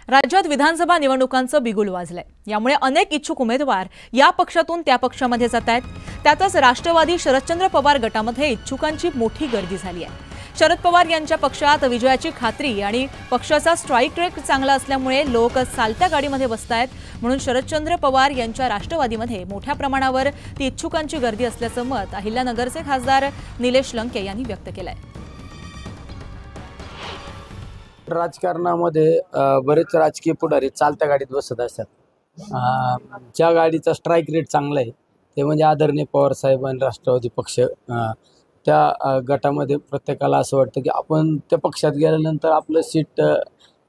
राज्यात विधानसभा निवडणुकांचं बिगुल वाजलंय। यामुळे अनेक इच्छुक उमेदवार या पक्षातून त्या पक्षामध्ये जात आहेत। त्यातच राष्ट्रवादी शरदचंद्र पवार गटामध्ये इच्छुकांची मोठी गर्दी झाली आहे। शरद पवार यांच्या पक्षात विजयाची खात्री आणि पक्षाचा स्ट्राइक रेट चांगला असल्यामुळे लोक चालत्या गाडीमध्ये बसतायत। म्हणून शरदचंद्र पवार यांच्या राष्ट्रवादीमध्ये मोठ्या प्रमाणावर ती इच्छुकांची गर्दी असल्याचं मत अहिल्यानगरचे खासदार निलेश लंके यांनी व्यक्त केलंय। राजकारणामध्ये बरेच राजकीय पुढारी चालत्या गाडीत बसत असतात। ज्या गाडीचा स्ट्राइक रेट चांगला आहे ते म्हणजे आदरणीय पवार साहेब आणि राष्ट्रवादी पक्ष, त्या गटामध्ये प्रत्येकाला असं वाटतं की आपण त्या पक्षात गेल्यानंतर आपलं सीट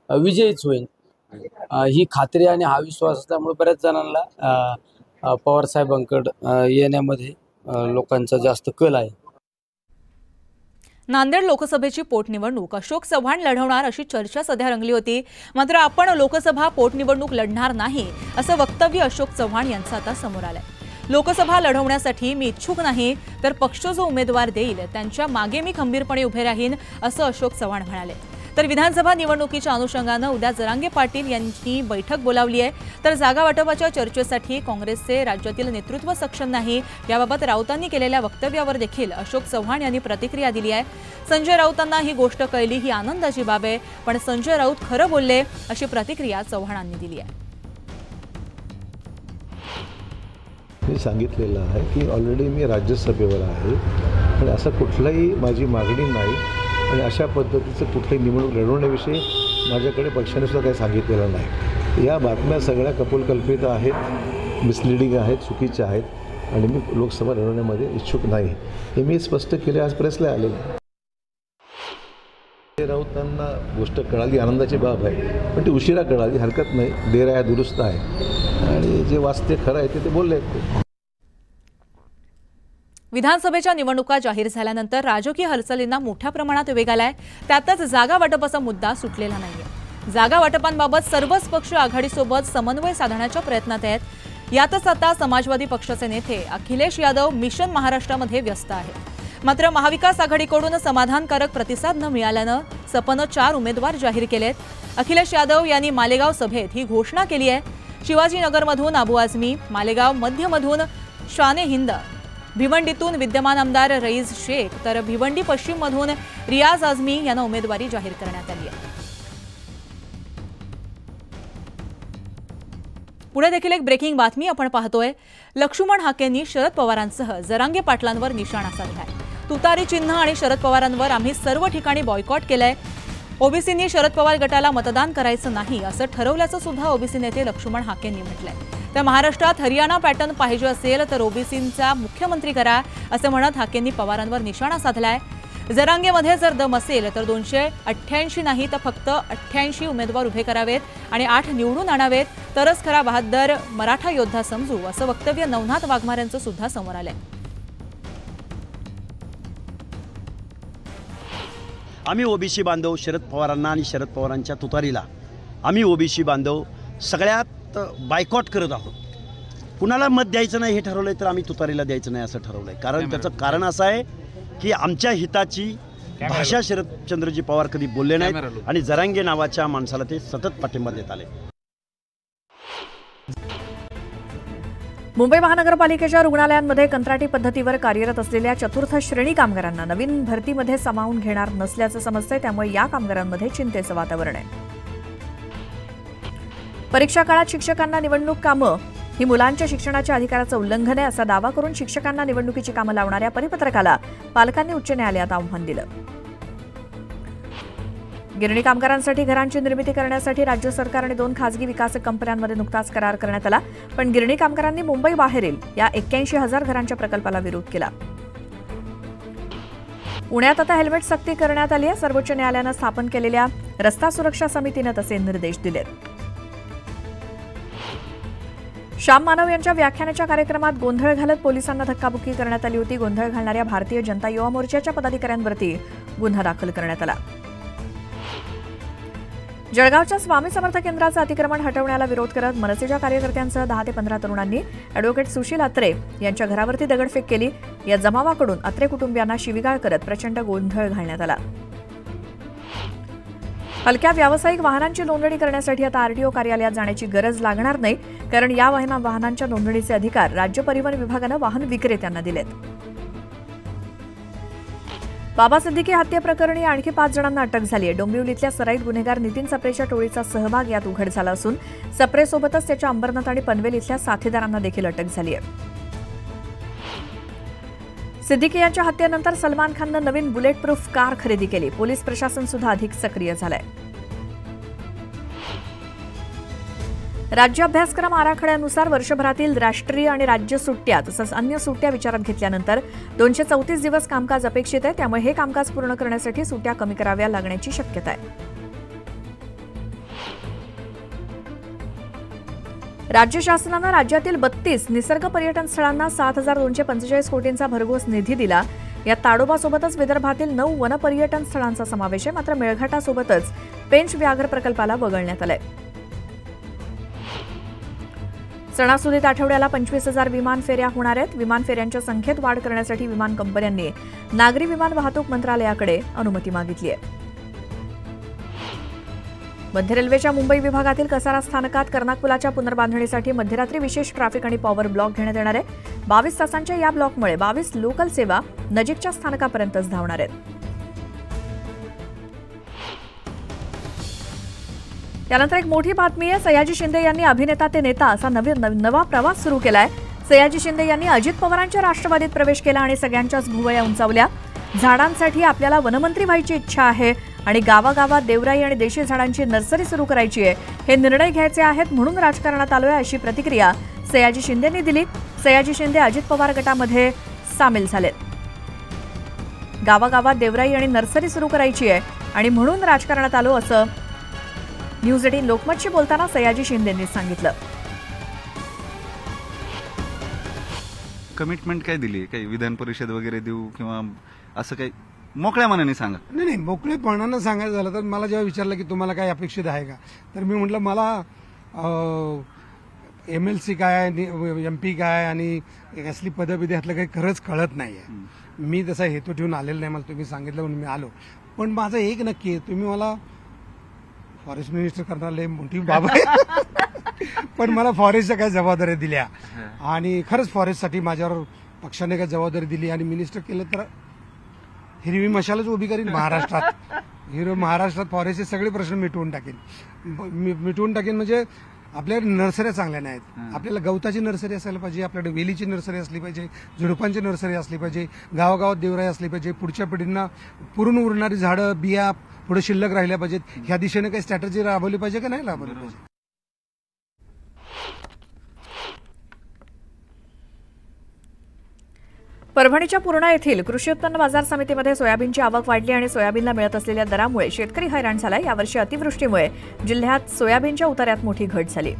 विजयीच होईल, ही खात्री आणि हा विश्वास असल्यामुळे बऱ्याच जणांना पवार साहेबांकडे येण्यामध्ये लोकांचा जास्त कल आहे। नांदेड लोकसभेची पोटनिवडणूक अशोक चव्हाण लढवणार अशी चर्चा सध्या रंगली होती। मात्र आपण लोकसभा पोटनिवडणूक लढणार नाही असं वक्तव्य अशोक चव्हाण यांचं आता समोर आलंय। लोकसभा लढवण्यासाठी मी इच्छुक नाही, तर पक्ष जो उमेदवार देईल त्यांच्या मागे मी खंबीरपणे उभे राहीन असं अशोक चव्हाण म्हणाले। तर विधानसभा निवडणुकीच्या अनुषंगाने उद्या जरांगे पाटील यांची बैठक बोलावली आहे। तर जागा वाटपाच्या चर्चेसाठी काँग्रेसचे राज्यातील नेतृत्व सक्षम नाही याबाबत राऊतांनी केलेल्या वक्तव्यावर देखील अशोक चव्हाण यांनी प्रतिक्रिया दिली आहे। संजय राऊतांना ही गोष्ट कळली ही आनंदाची बाब आहे, पण संजय राऊत खरं बोलले अशी प्रतिक्रिया चव्हाणांनी दिली आहे। मी सांगितलेलं आहे की ऑलरेडी मी राज्यसभेवर आहे आणि असं कुठलाही माझी मागणी नाही आणि अशा पद्धतीचं कुठली निवडणूक लढवण्याविषयी माझ्याकडे पक्षाने सुद्धा काही सांगितलेलं नाही। या बातम्या सगळ्या कपोलकल्पित आहेत, मिसलिडिंग आहेत, चुकीच्या आहेत आणि मी लोकसभा लढवण्यामध्ये इच्छुक नाही हे मी स्पष्ट केले। आज प्रेसला आले राऊतांना गोष्ट कळाली, आनंदाची बाब आहे, पण ती उशिरा कळाली, हरकत नाही, देर आहे दुरुस्त आहे आणि जे वास्तव खरं आहे ते बोलले आहेत। विधानसभेच्या निवडणुका जाहीर झाल्यानंतर राजकीय हालचालींना मोठ्या प्रमाणात वेग आलाय। त्यातच जागा वाटपाचा मुद्दा सुटलेला नाहीये। जागा वाटपांबाबत सर्वच पक्ष आघाडीसोबत समन्वय साधण्याच्या प्रयत्नात आहेत। यातच आता समाजवादी पक्षाचे नेते अखिलेश यादव मिशन महाराष्ट्रामध्ये व्यस्त आहेत। मात्र महाविकास आघाडीकडून समाधानकारक प्रतिसाद न मिळाल्यानं सपनं 4 उमेदवार जाहीर केलेत। अखिलेश यादव यांनी मालेगाव सभेत ही घोषणा केली आहे। शिवाजीनगरमधून अबू आझमी, मालेगाव मध्यमधून शाने हिंद, भिवंडीतून विद्यमान आमदार रईस शेख, तर भिवंडी पश्चिममधून रियाज आझमी यांना उमेदवारी जाहीर करण्यात आली आहे। पुढे देखील एक ब्रेकिंग बातमी आपण पाहतोय। लक्ष्मण हाकेंनी शरद पवारांसह जरांगे पाटलांवर निशाणा साधलाय। तुतारी चिन्ह आणि शरद पवारांवर आम्ही सर्व ठिकाणी बॉयकॉट केलंय। ओबीसींनी शरद पवार गटाला मतदान करायचं नाही असं ठरवल्याचं सुद्धा ओबीसी नेते लक्ष्मण हाकेंनी म्हटलंय। तर महाराष्ट्रात हरियाणा पॅटर्न पाहिजे असेल तर ओबीसींचा मुख्यमंत्री करा असं म्हणत हाकेंनी पवारांवर निशाणा साधलाय। जरांगेमध्ये जर दम असेल तर 288 नाही तर फक्त 88 उमेदवार उभे करावेत आणि 8 निवडून आणावेत, तरच खरा बहादर मराठा योद्धा समजू असं वक्तव्य नवनाथ वाघमार यांचं सुद्धा समोर आलंय। आम्ही ओबीसी बांधव शरद पवारांना आणि शरद पवारांच्या तुतारीला आम्ही ओबीसी बांधव सगळ्यात बायकॉट करत आहोत। कुणाला मत द्यायचं नाही हे ठरवलंय तर आम्ही तुतारीला द्यायचं नाही असं ठरवलंय। कारण त्याचं कारण असं आहे की आमच्या हिताची भाषा शरदचंद्रजी पवार कधी बोलले नाहीत आणि जरांगे नावाच्या माणसाला ते सतत पाठिंबा देत आले। मुंबई महानगरपालिकेच्या रुग्णालयांमध्ये कंत्राटी पद्धतीवर कार्यरत असलेल्या चतुर्थ श्रेणी कामगारांना नवीन भरतीमध्ये सामावून घेणार नसल्याचं समजतंय। त्यामुळे या कामगारांमध्ये चिंतेचं वातावरण आहे। परीक्षा काळात शिक्षकांना निवडणूक कामं ही मुलांच्या शिक्षणाच्या अधिकाराचं उल्लंघन आहे असा दावा करून शिक्षकांना निवडणुकीची कामं लावणाऱ्या परिपत्रकाला पालकांनी उच्च न्यायालयात आव्हान दिलं। गिरणी कामगारांसाठी घरांची निर्मिती करण्यासाठी राज्य सरकार आणि 2 खासगी विकासक कंपन्यांमध्ये नुकताच करार करण्यात आला, पण गिरणी कामगारांनी मुंबई बाहेरील या 81,000 घरांच्या प्रकल्पाला विरोध केला। पुण्यात आता हेल्मेट सक्ती करण्यात आली आहे। सर्वोच्च न्यायालयानं स्थापन केलेल्या रस्ता सुरक्षा समितीनं तसे निर्देश दिलेत। श्याम मानव यांच्या व्याख्यानाच्या कार्यक्रमात गोंधळ घालत पोलिसांना धक्काबुक्की करण्यात आली होती। गोंधळ घालणाऱ्या भारतीय जनता युवा मोर्चाच्या पदाधिकाऱ्यांवरती गुन्हा दाखल करण्यात आला। जळगावच्या स्वामी समर्थ केंद्राचं अतिक्रमण हटवण्याला विरोध करत मनसेच्या कार्यकर्त्यांसह 10 ते 15 तरुणांनी ॲडव्होकेट सुशील अत्रे यांच्या घरावरती दगडफेक केली। या जमावाकडून अत्रे कुटुंबियांना शिवीगाळ करत प्रचंड गोंधळ घालण्यात आला। हलक्या व्यावसायिक वाहनांची नोंदणी करण्यासाठी आता आरटीओ कार्यालयात जाण्याची गरज लागणार नाही, कारण या वाहनांच्या नोंदणीचे अधिकार राज्य परिवहन विभागानं वाहन विक्रेत्यांना दिलेत. बाबा सिद्दीकी हत्येप्रकरणी आणखी 5 जणांना अटक झाली आहे. डोंबिवलीतल्या सराईत गुन्हेगार नितीन सप्रेच्या टोळीचा सहभाग यात उघड झाला असून सप्रेसोबतच त्याच्या अंबरनाथ आणि पनवेल इथल्या साथीदारांना देखील अटक झाली आहे. सिद्दीकी यांच्या हत्येनंतर सलमान खाननं नवीन बुलेट प्रूफ कार खरेदी केली. पोलीस प्रशासन सुद्धा अधिक सक्रिय झालंय. राज्य अभ्यासक्रम आराखड्यानुसार वर्षभरातील राष्ट्रीय आणि राज्य सुट्ट्या तसंच अन्य सुट्ट्या विचारात घेतल्यानंतर 234 दिवस कामकाज अपेक्षित आहे. त्यामुळे हे कामकाज पूर्ण करण्यासाठी सुट्ट्या कमी कराव्या लागण्याची शक्यता आहे. राज्य शासनानं राज्यातील 32 निसर्ग पर्यटन स्थळांना 7,245 कोटींचा भरघोस निधी दिला. यात ताडोबासोबतच विदर्भातील 9 वनपर्यटन स्थळांचा समावेश आहे. मात्र मेळघाटासोबतच पेंच व्याघ्र प्रकल्पाला वगळण्यात आलंय. सणासुदीत आठवड्याला 25,000 विमान फेऱ्या होणार आहेत. विमान फेऱ्यांच्या संख्येत वाढ करण्यासाठी विमान कंपन्यांनी नागरी विमान वाहतूक मंत्रालयाकडे अनुमती मागितली आहे. मध्य रेल्वेच्या मुंबई विभागातील कसारा स्थानकात कर्नाक पुलाच्या पुनर्बांधणीसाठी मध्यरात्री विशेष ट्रॅफिक आणि पॉवर ब्लॉक घेण्यात येणार आहे. 22 तासांच्या या ब्लॉकमुळे 22 लोकल सेवा नजीकच्या स्थानकापर्यंतच धावणार आहेत. त्यानंतर एक मोठी बातमी आहे. सयाजी शिंदे यांनी अभिनेता ते नेता असा नवा प्रवास सुरू केलाय. सयाजी शिंदे यांनी अजित पवारांच्या राष्ट्रवादीत प्रवेश केला आणि सगळ्यांच्याच भुवया उंचावल्या. झाडांसाठी आपल्याला वनमंत्री व्हायची इच्छा आहे आणि गावागावात देवराई आणि देशी झाडांची नर्सरी सुरू करायची आहे. हे निर्णय घ्यायचे आहेत म्हणून राजकारणात आलोय, अशी प्रतिक्रिया सयाजी शिंदेंनी दिली. सयाजी शिंदे अजित पवार गटामध्ये सामील झालेत. गावागावात देवराई आणि नर्सरी सुरू करायची आहे आणि म्हणून राजकारणात आलो, असं न्यूज 18 लोकमतशी बोलताना सयाजी शिंदेंनी सांगितलं. कमिटमेंट काय दिली? काही विधान परिषद वगैरे देऊ किंवा असं काही मोकळ्या मनाने सांगा. नाही, मोकळेपणानं सांगायचं झालं तर मला जेव्हा विचारलं की तुम्हाला काय अपेक्षित आहे का, तर मी म्हटलं मला MLC काय, MP काय आणि असली पदविधी यातलं काही खरंच कळत नाहीये. मी तसा हेतू ठेवून आलेला नाही. मला तुम्ही सांगितलं म्हणून मी आलो. पण माझं एक नक्की आहे, तुम्ही मला फॉरेस्ट मिनिस्टर करणार लय मोठी बाब आहे पण मला फॉरेस्टच्या काही जबाबदाऱ्या दिल्या आणि खरंच फॉरेस्टसाठी माझ्यावर पक्षाने काही जबाबदारी दिली आणि मिनिस्टर केलं तर हिरवी मशालच उभी करीन महाराष्ट्रात फॉरेस्टचे सगळे प्रश्न मिटवून टाकेन म्हणजे आपल्याकडे नर्सऱ्या चांगल्या नाहीत. आपल्याला गवताची नर्सरी असायला पाहिजे, आपल्याकडे वेलीची नर्सरी असली पाहिजे, झुडपांची नर्सरी असली पाहिजे, गावागावात देवराई असली पाहिजे, पुढच्या पिढींना पुरून उरणारी झाडं बिया पुढे शिल्लक राहिल्या पाहिजेत. ह्या दिशेने काही स्ट्रॅटेजी राबवली पाहिजे का नाही राबवली पाहिजे. परभणीच्या पूर्णा येथील कृषी उत्पन्न बाजार समितीमध्ये सोयाबीनची आवक वाढली आणि सोयाबीनला मिळत असलेल्या दरामुळे शेतकरी हैराण झालाय. यावर्षी अतिवृष्टीमुळे जिल्ह्यात सोयाबीनच्या उतार्यात मोठी घट झाली.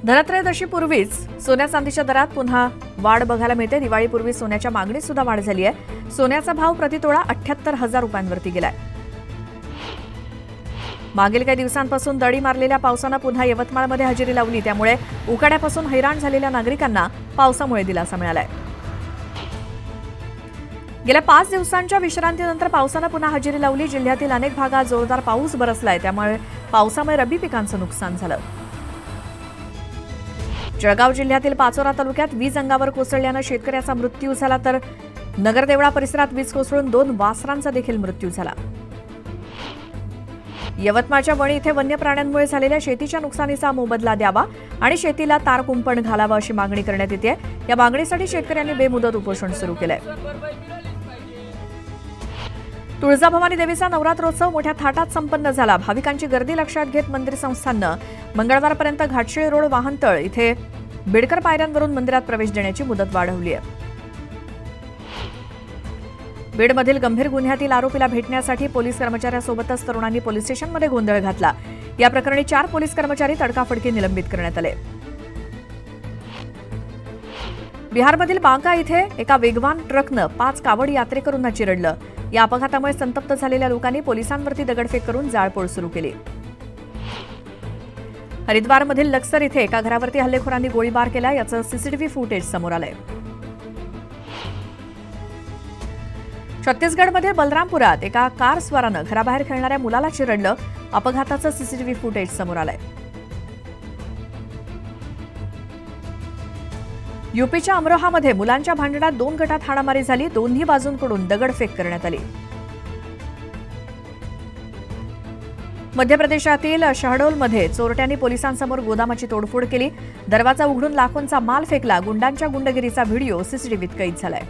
धनत्रयोदशीपूर्वीच सोन्या चांदीच्या दरात पुन्हा वाढ बघायला मिळते. दिवाळीपूर्वी सोन्याच्या मागणीत सुद्धा वाढ झाली आहे. सोन्याचा भाव प्रतितोळा 78,000 रुपयांवरती गेलाय. मागील काही दिवसांपासून दडी मारलेल्या पावसानं पुन्हा यवतमाळमध्ये हजेरी लावली. त्यामुळे उकाड्यापासून हैराण झालेल्या नागरिकांना पावसामुळे दिलासा मिळालाय. गेल्या 5 दिवसांच्या विश्रांतीनंतर पावसानं पुन्हा हजेरी लावली. जिल्ह्यातील अनेक भागात जोरदार पाऊस बरसलाय. त्यामुळे पावसामुळे रब्बी पिकांचं नुकसान झालं. जळगाव जिल्ह्यातील पाचोरा तालुक्यात वीज अंगावर कोसळल्यानं शेतकऱ्याचा मृत्यू झाला, तर नगरदेवळा परिसरात वीज कोसळून 2 वासरांचा देखील मृत्यू झाला. यवतमाळच्या वणी इथे वन्य प्राण्यांमुळे झालेल्या शेतीच्या नुकसानीचा मोबदला द्यावा आणि शेतीला तार कुंपण घालावं अशी मागणी करण्यात येते. या मागणीसाठी शेतकऱ्यांनी बेमुदत उपोषण सुरू केलंय. तुळजाभवानी देवीचा नवरात्रोत्सव मोठ्या थाटात संपन्न झाला. भाविकांची गर्दी लक्षात घेत मंदिर संस्थाननं मंगळवारपर्यंत घाटशिळ रोड वाहनतळ इथे बेडकर पायऱ्यांवरून मंदिरात प्रवेश देण्याची मुदत वाढवली आहे. बीडमधील गंभीर गुन्ह्यातील आरोपीला भेटण्यासाठी पोलीस कर्मचाऱ्यासोबतच तरुणांनी पोलीस स्टेशनमध्ये गोंधळ घातला. या प्रकरणी 4 पोलीस कर्मचारी तडकाफडकी निलंबित करण्यात आले. बिहारमधील बांका इथे एका वेगवान ट्रकनं 5 कावड यात्रेकरूंना चिरडलं. या अपघातामुळे संतप्त झालेल्या लोकांनी पोलिसांवरती दगडफेक करून जाळपोळ सुरू केली. हरिद्वारमधील लक्सर इथे एका घरावरती हल्लेखोरांनी गोळीबार केला. याचं सीसीटीव्ही फुटेज समोर आलंय. छत्तीसगडमध्ये बलरामपुरात एका कार स्वारानं घराबाहेर खेळणाऱ्या मुलाला चिरडलं. अपघाताचं सीसीटीव्ही फुटेज समोर आलंय. यूपीच्या अमरोहामध्ये मुलांच्या भांडणात 2 गटात हाणामारी झाली. दोन्ही बाजूंकडून दगडफेक करण्यात आली. मध्य प्रदेशातील शहडोलमध्ये चोरट्यांनी पोलिसांसमोर गोदामाची तोडफोड केली. दरवाजा उघडून लाखोंचा माल फेकला. गुंडांच्या गुंडगिरीचा व्हिडिओ सीसीटीव्हीत कैद झालाय.